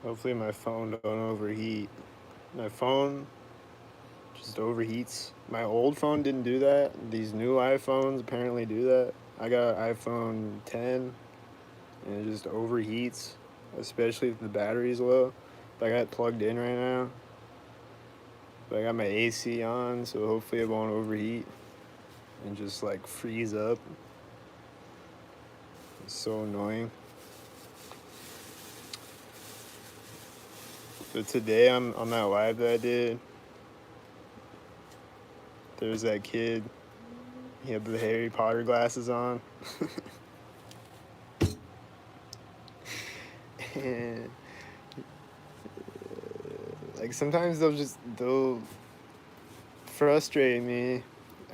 Hopefully my phone don't overheat. My phone just overheats. My old phone didn't do that. These new iPhones apparently do that. I got iPhone 10 and it just overheats, especially if the battery's low. But I got it plugged in right now. But I got my AC on, so hopefully it won't overheat and just like freeze up. It's so annoying. But today on that live that I did, there was that kid. He had the Harry Potter glasses on. And like sometimes they'll frustrate me,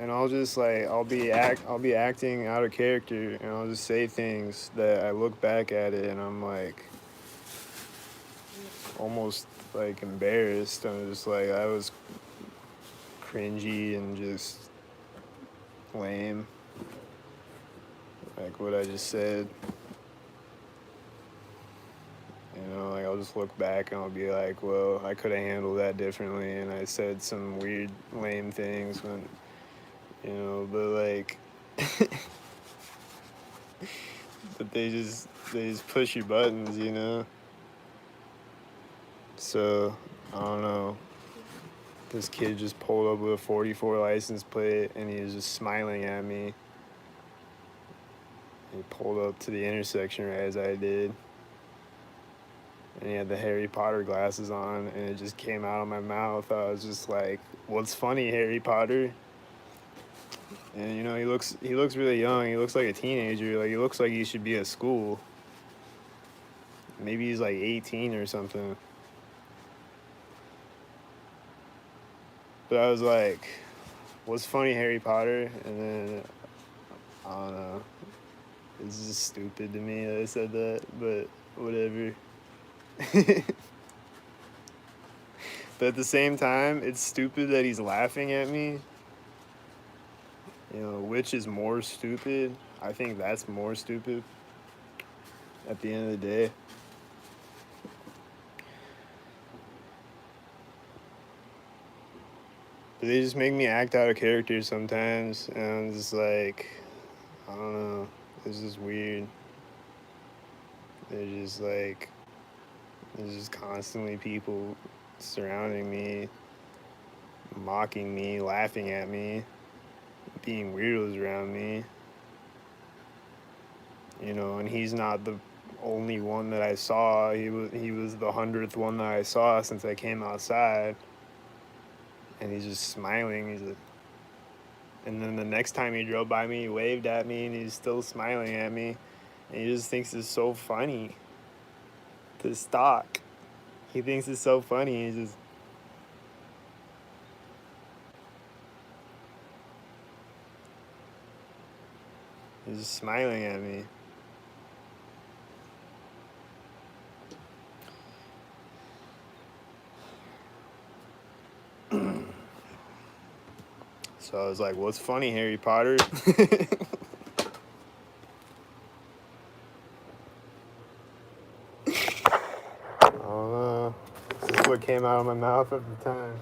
and I'll be acting out of character, and I'll just say things that I look back at it and I'm like almost like embarrassed. I'm just like, I was cringy and just lame, like what I just said. Like I'll just look back and I'll be like, well, I could have handled that differently, and I said some weird, lame things but like, but they just push your buttons. So I don't know. This kid just pulled up with a 44 license plate, and he was just smiling at me. He pulled up to the intersection right as I did. And he had the Harry Potter glasses on, and it just came out of my mouth. I was just like, "What's funny, Harry Potter?" And he looks really young. He looks like a teenager. Like he looks like he should be at school. Maybe he's like 18 or something. But I was like, "What's funny, Harry Potter?" And then I don't know. It's just stupid to me that I said that, but whatever. But at the same time, it's stupid that he's laughing at me. Which is more stupid? I think that's more stupid at the end of the day. But they just make me act out of character sometimes, and I'm just like, I don't know. It's just weird. They're just like, there's just constantly people surrounding me, mocking me, laughing at me, being weirdos around me. And he's not the only one that I saw. He was the 100th one that I saw since I came outside. And he's just smiling. And then the next time he drove by me, he waved at me, and he's still smiling at me. And he just thinks it's so funny to stalk. He thinks it's so funny. He's just smiling at me. So I was like, "What's funny, Harry Potter?" I don't know. This is what came out of my mouth at the time.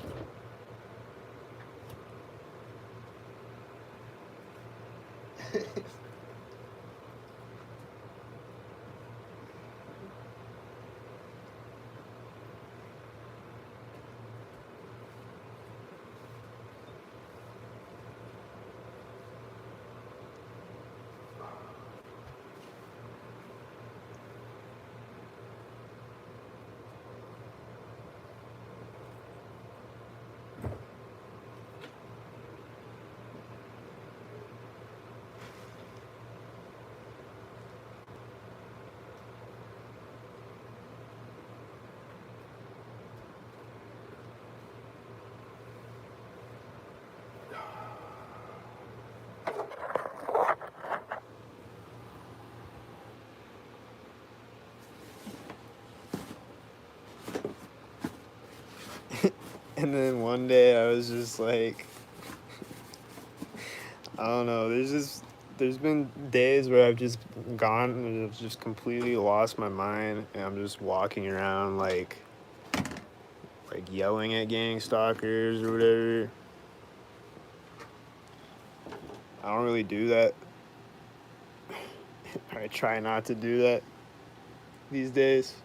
And then one day I was just like, I don't know. There's there's been days where I've just gone and I've just completely lost my mind, and I'm just walking around like yelling at gang stalkers or whatever. I don't really do that. I try not to do that these days.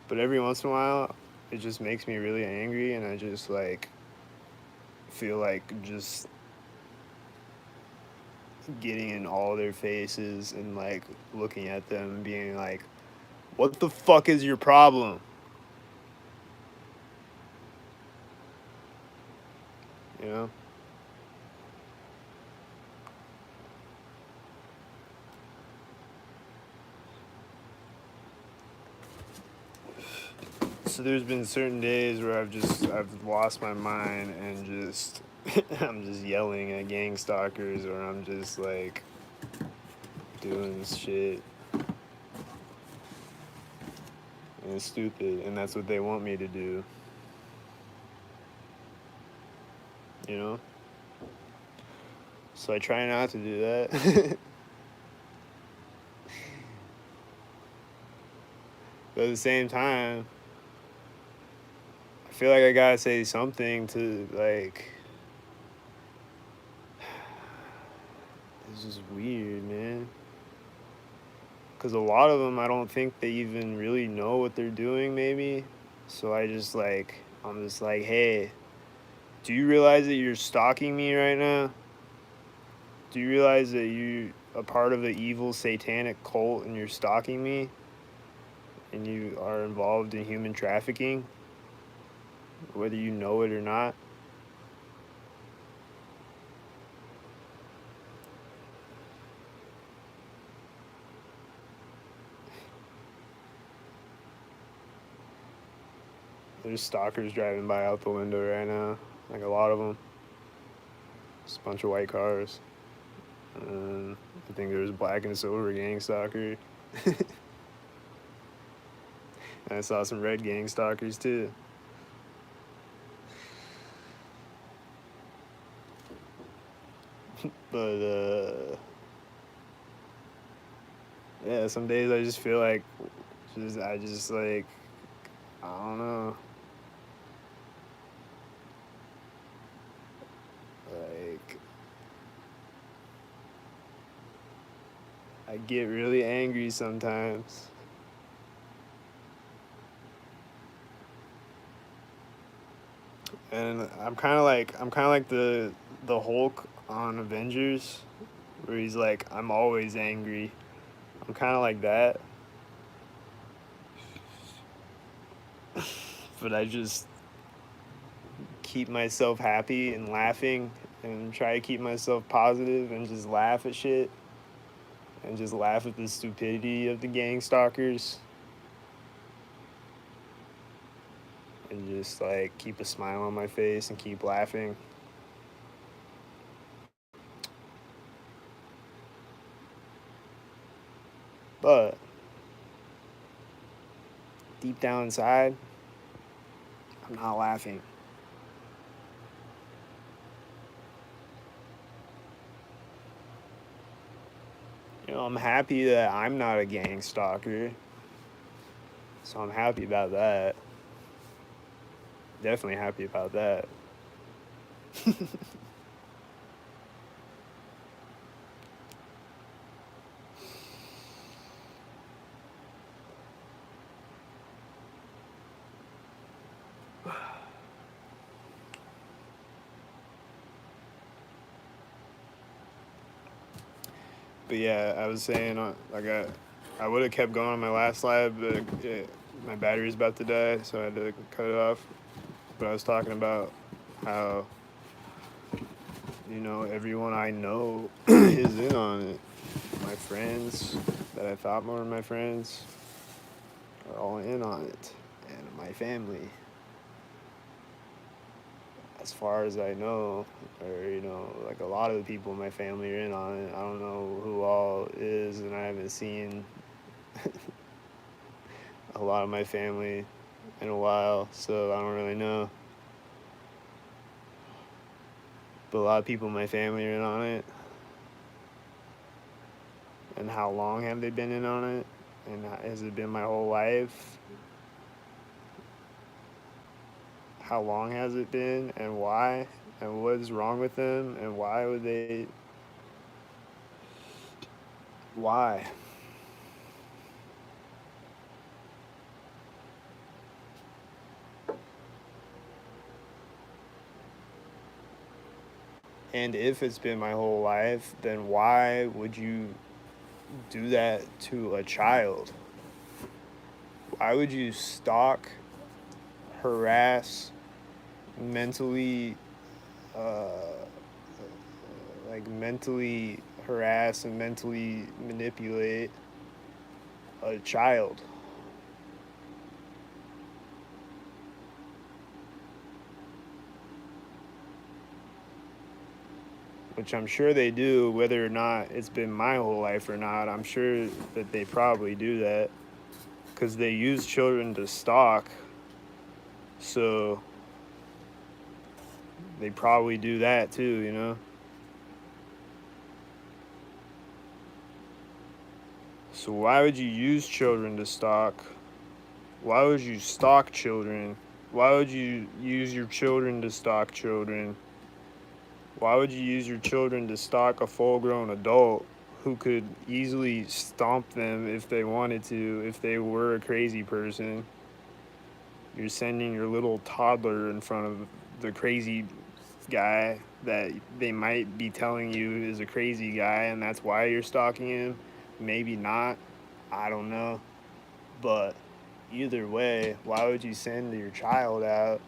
But every once in a while, it just makes me really angry, and I just like feel like just getting in all their faces and like looking at them and being like, "What the fuck is your problem?" You know? So there's been certain days where I've lost my mind and just I'm just yelling at gang stalkers, or I'm just like doing shit, and it's stupid, and that's what they want me to do, you know? So I try not to do that. But at the same time, I feel like I gotta say something to like. It's just weird, man. Because a lot of them, I don't think they even really know what they're doing, maybe. So I'm just like, hey, do you realize that you're stalking me right now? Do you realize that you a part of the evil satanic cult and you're stalking me? And you are involved in human trafficking, whether you know it or not? There's stalkers driving by out the window right now, like a lot of them. Just a bunch of white cars. And I think there was a black and silver gang stalker. And I saw some red gang stalkers too. But yeah, some days I just feel like I just like I don't know. Like I get really angry sometimes. And I'm kind of like the Hulk on Avengers, where he's like, I'm always angry. I'm kind of like that, but I just keep myself happy and laughing and try to keep myself positive and just laugh at shit and just laugh at the stupidity of the gang stalkers and just like keep a smile on my face and keep laughing. But deep down inside, I'm not laughing. You know, I'm happy that I'm not a gang stalker. So I'm happy about that. Definitely happy about that. But yeah, I was saying, I would have kept going on my last slide, but my battery's about to die, so I had to cut it off. But I was talking about how, you know, everyone I know is in on it. My friends that I thought were my friends are all in on it, and my family, as far as I know, or you know, like a lot of the people in my family are in on it. I don't know who all is, and I haven't seen a lot of my family in a while, so I don't really know. But a lot of people in my family are in on it. And how long have they been in on it? And has it been my whole life? How long has it been, and why? And what is wrong with them? And why would they? Why? And if it's been my whole life, then why would you do that to a child? Why would you stalk, harass, mentally, uh, mentally harass and mentally manipulate a child? Which I'm sure they do, whether or not it's been my whole life or not. I'm sure that they probably do that because they use children to stalk. So they probably do that too, you know? So why would you use children to stalk? Why would you stalk children? Why would you use your children to stalk children? Why would you use your children to stalk a full-grown adult who could easily stomp them if they wanted to, if they were a crazy person? You're sending your little toddler in front of the crazy guy that they might be telling you is a crazy guy, and that's why you're stalking him. Maybe not. I don't know. But either way, why would you send your child out?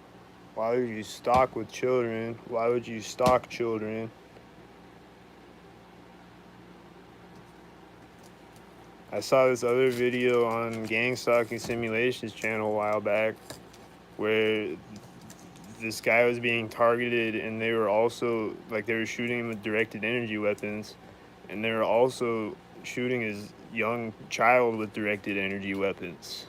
Why would you stalk with children? Why would you stalk children? I saw this other video on Gang Stalking Simulations channel a while back where this guy was being targeted, and they were also, like, they were shooting him with directed energy weapons, and they were also shooting his young child with directed energy weapons.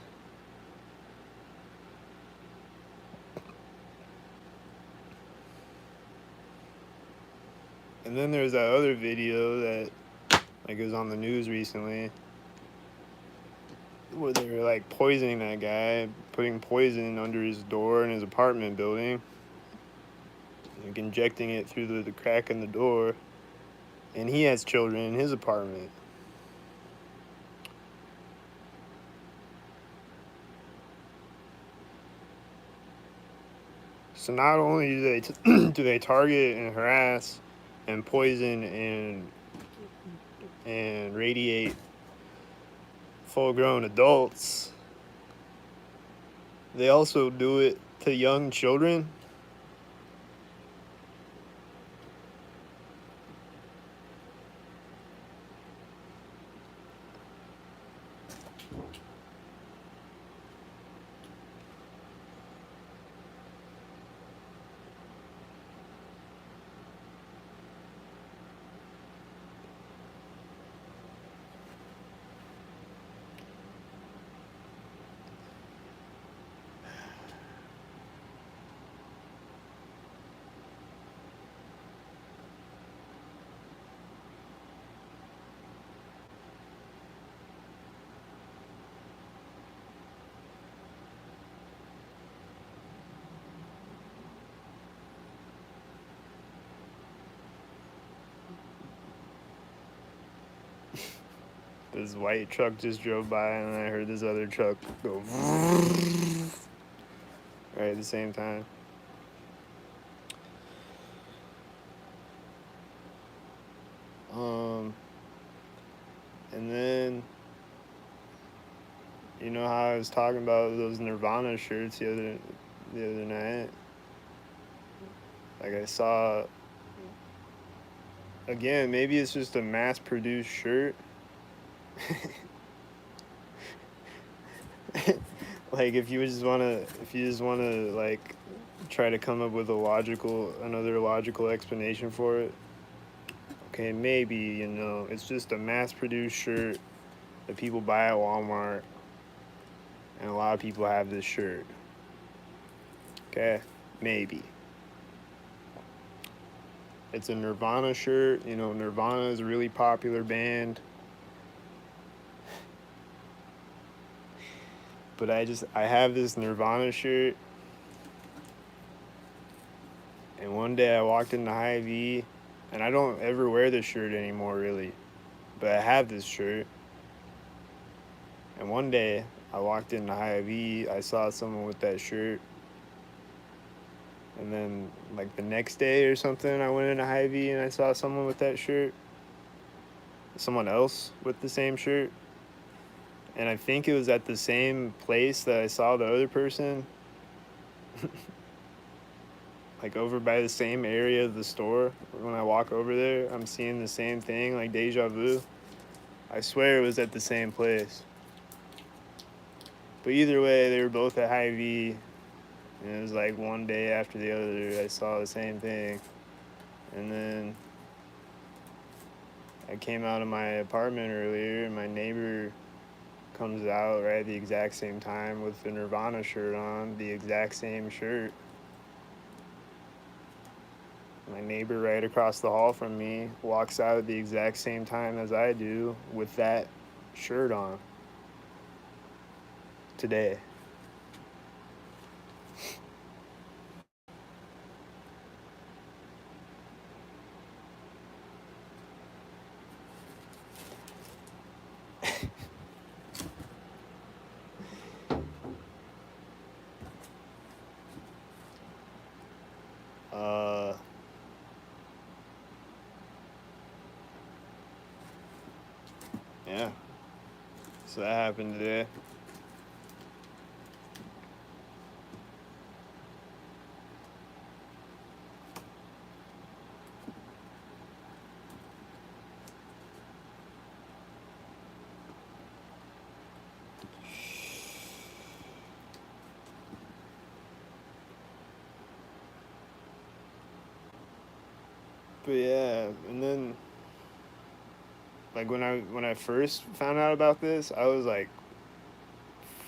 And then there's that other video that, like, was on the news recently where they were, like, poisoning that guy, putting poison under his door in his apartment building, like, injecting it through the crack in the door, and he has children in his apartment. So not only do they do they target and harass and poison and radiate full-grown adults, they also do it to young children. This white truck just drove by, and I heard this other truck go right at the same time. And then, you know how I was talking about those Nirvana shirts the other night? Like, I saw, again, maybe it's just a mass-produced shirt. Like, if you just wanna like try to come up with another logical explanation for it, okay, maybe, you know, it's just a mass-produced shirt that people buy at Walmart, and a lot of people have this shirt. Okay, maybe. It's a Nirvana shirt. You know, Nirvana is a really popular band. But I have this Nirvana shirt. And one day I walked into Hy-Vee, and I don't ever wear this shirt anymore, really. But I have this shirt. And one day I walked into Hy-Vee, I saw someone with that shirt. And then, like, the next day or something, I went into Hy-Vee and I saw someone with that shirt. Someone else with the same shirt. And I think it was at the same place that I saw the other person. Like, over by the same area of the store. When I walk over there, I'm seeing the same thing, like deja vu. I swear it was at the same place. But either way, they were both at Hy-Vee. And it was like one day after the other, I saw the same thing. And then I came out of my apartment earlier, and my neighbor comes out right at the exact same time with the Nirvana shirt on, the exact same shirt. My neighbor right across the hall from me walks out at the exact same time as I do with that shirt on today. Uh, yeah. So that happened today. But yeah, and then like when I first found out about this, I was like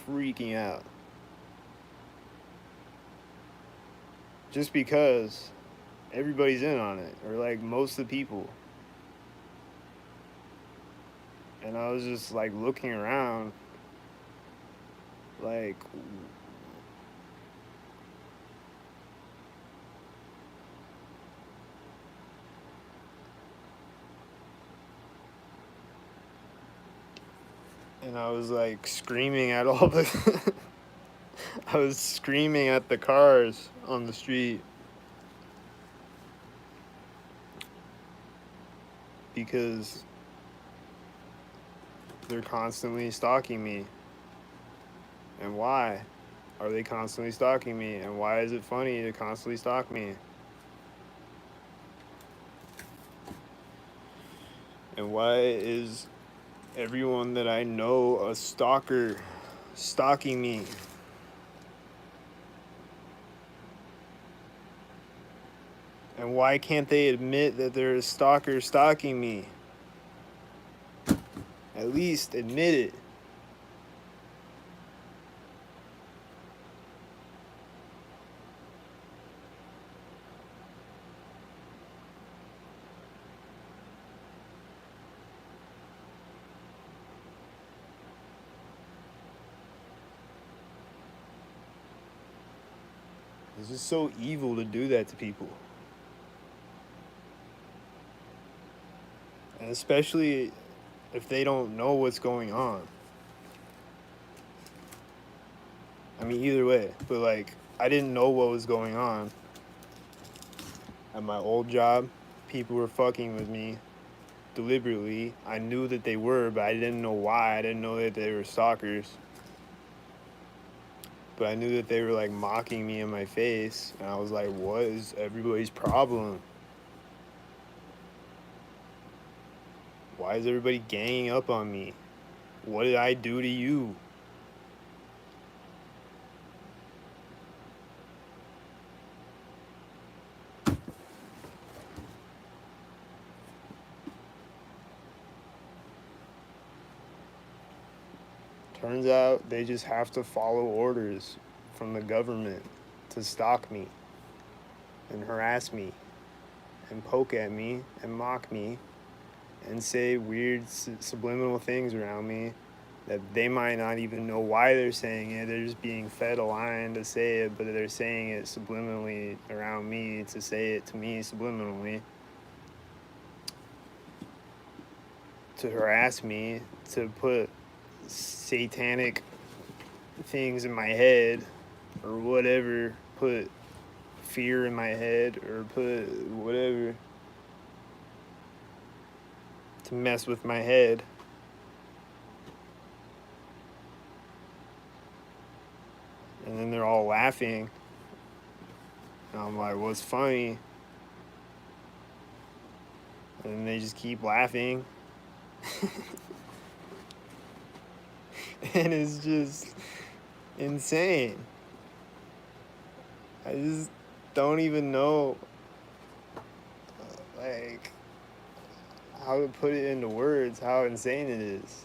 freaking out. Just because everybody's in on it, or like most of the people. And I was just like looking around, like, and I was like screaming at all the. I was screaming at the cars on the street because they're constantly stalking me. And why are they constantly stalking me? And why is it funny to constantly stalk me? And why is everyone that I know a stalker stalking me? And why can't they admit that they're a stalker stalking me? At least admit it. It's just so evil to do that to people. And especially if they don't know what's going on. I mean, either way, but like, I didn't know what was going on. At my old job, people were fucking with me deliberately. I knew that they were, but I didn't know why. I didn't know that they were stalkers. But I knew that they were like mocking me in my face. And I was like, what is everybody's problem? Why is everybody ganging up on me? What did I do to you? Turns out they just have to follow orders from the government to stalk me and harass me and poke at me and mock me and say weird subliminal things around me that they might not even know why they're saying it. They're just being fed a line to say it, but they're saying it subliminally around me to say it to me subliminally, to harass me, to put satanic things in my head or whatever, put fear in my head or put whatever to mess with my head. And then they're all laughing. And I'm like, what's funny? And they just keep laughing. And it's just insane. I just don't even know, like, how to put it into words, how insane it is.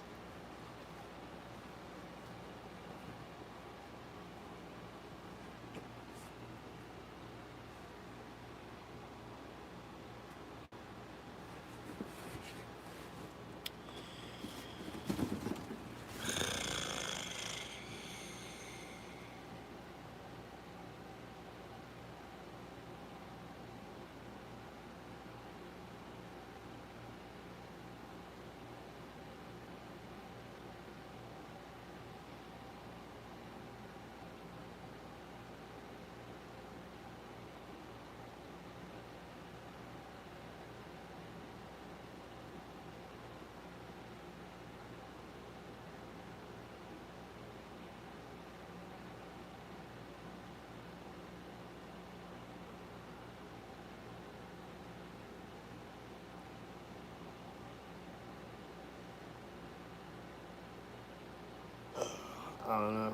I don't know.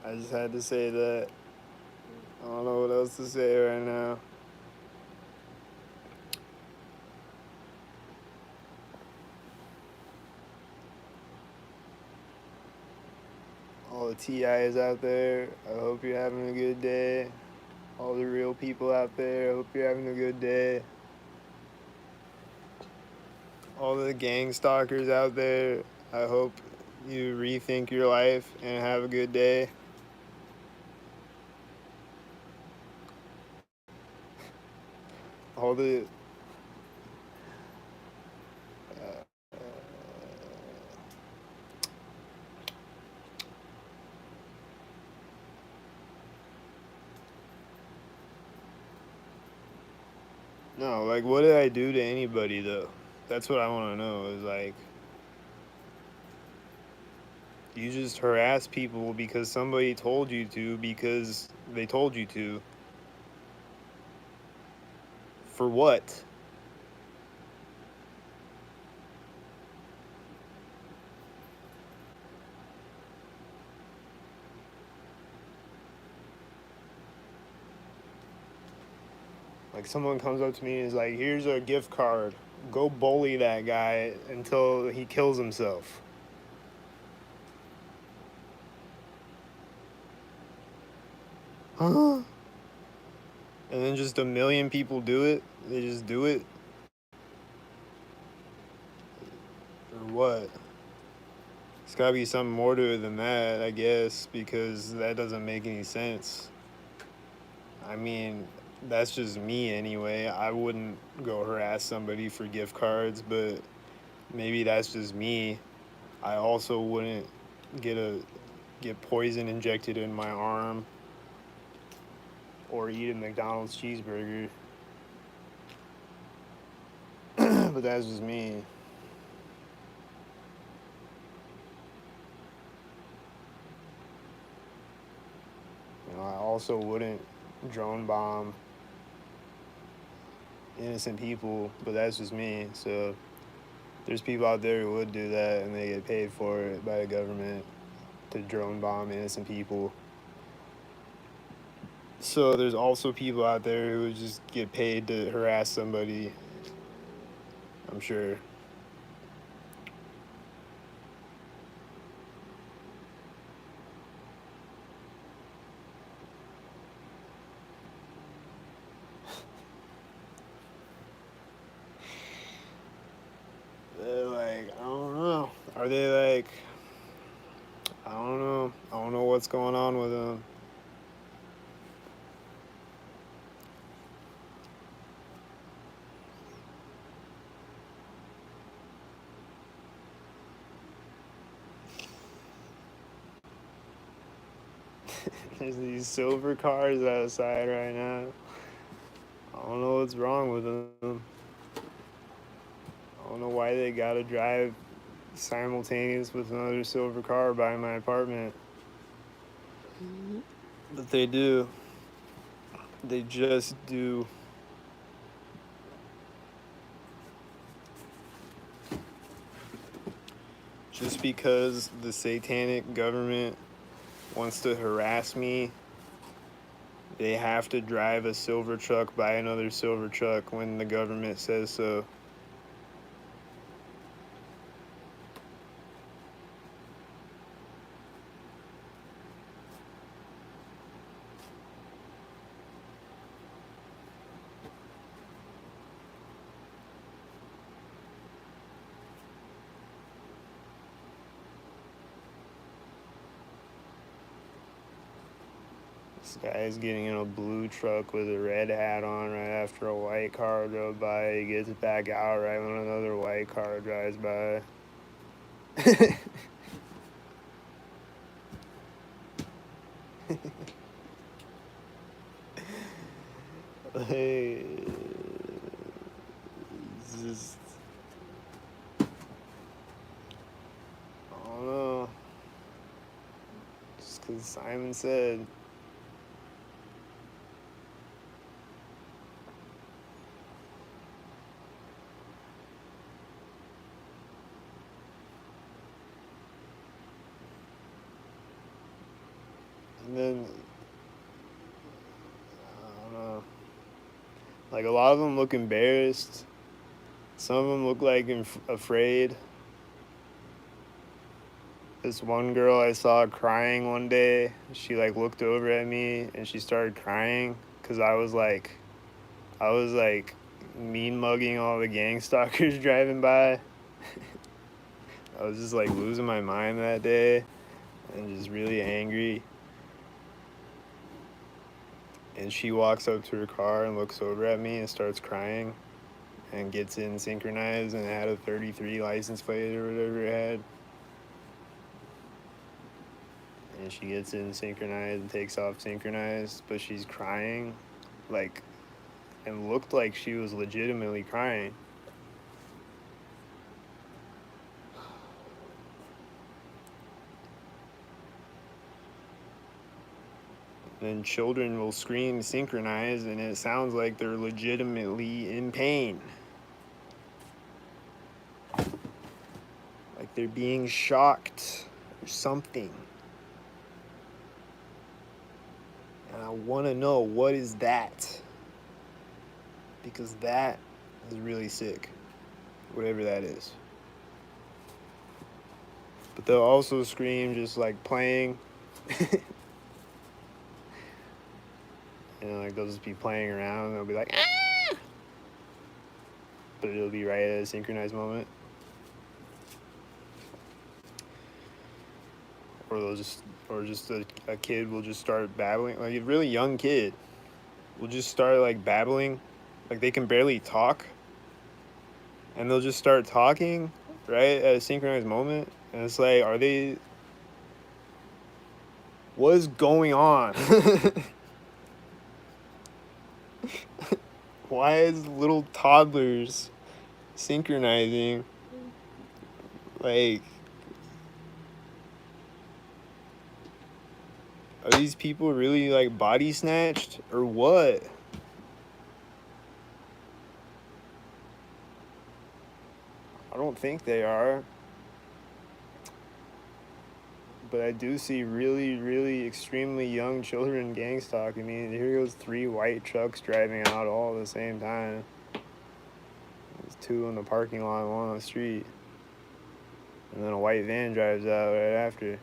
I just had to say that. I don't know what else to say right now. All the TIs out there, I hope you're having a good day. All the real people out there, I hope you're having a good day. All the gang stalkers out there, I hope you rethink your life and have a good day. All the no, like, what did I do to anybody though? That's what I want to know. Is like, you just harass people because somebody told you to, because they told you to. For what? Like, someone comes up to me and is like, here's a gift card. Go bully that guy until he kills himself. Huh? And then just a million people do it? They just do it? Or what? It's gotta be something more to it than that, I guess, because that doesn't make any sense. I mean, that's just me anyway. I wouldn't go harass somebody for gift cards, but maybe that's just me. I also wouldn't get poison injected in my arm or eat a McDonald's cheeseburger. But that's just me. You know, I also wouldn't drone bomb innocent people, but that's just me. So there's people out there who would do that and they get paid for it by the government to drone bomb innocent people. So there's also people out there who would just get paid to harass somebody, I'm sure. like, I don't know. I don't know what's going on with him. There's these silver cars outside right now. I don't know what's wrong with them. I don't know why they gotta drive simultaneous with another silver car by my apartment. But they do. They just do. Just because the satanic government wants to harass me, they have to drive a silver truck by another silver truck when the government says so. This guy is getting in a blue truck with a red hat on right after a white car drove by. He gets back out right when another white car drives by. Hey, it's just, I don't know. Just because Simon said. And then, I don't know. Like, a lot of them look embarrassed. Some of them look like afraid. This one girl I saw crying one day, she like looked over at me and she started crying because I was like mean mugging all the gang stalkers driving by. I was just like losing my mind that day and just really angry. And she walks up to her car and looks over at me and starts crying and gets in synchronized and had a 33 license plate or whatever it had. And she gets in synchronized and takes off synchronized, but she's crying, like, and looked like she was legitimately crying. And children will scream synchronized, and it sounds like they're legitimately in pain. Like they're being shocked or something. And I want to know, what is that? Because that is really sick, whatever that is. But they'll also scream just like playing. You know, like they'll just be playing around and they'll be like, ah! But it'll be right at a synchronized moment. Or a kid will just start babbling, like a really young kid will just start like babbling, like they can barely talk, and they'll just start talking right at a synchronized moment, and it's like, what is going on? Why is little toddlers synchronizing? Like, are these people really like body snatched or what? I don't think they are. But I do see really, really extremely young children gang stalking me. And here goes 3 white trucks driving out all at the same time. There's 2 in the parking lot, 1 on the street. And then a white van drives out right after.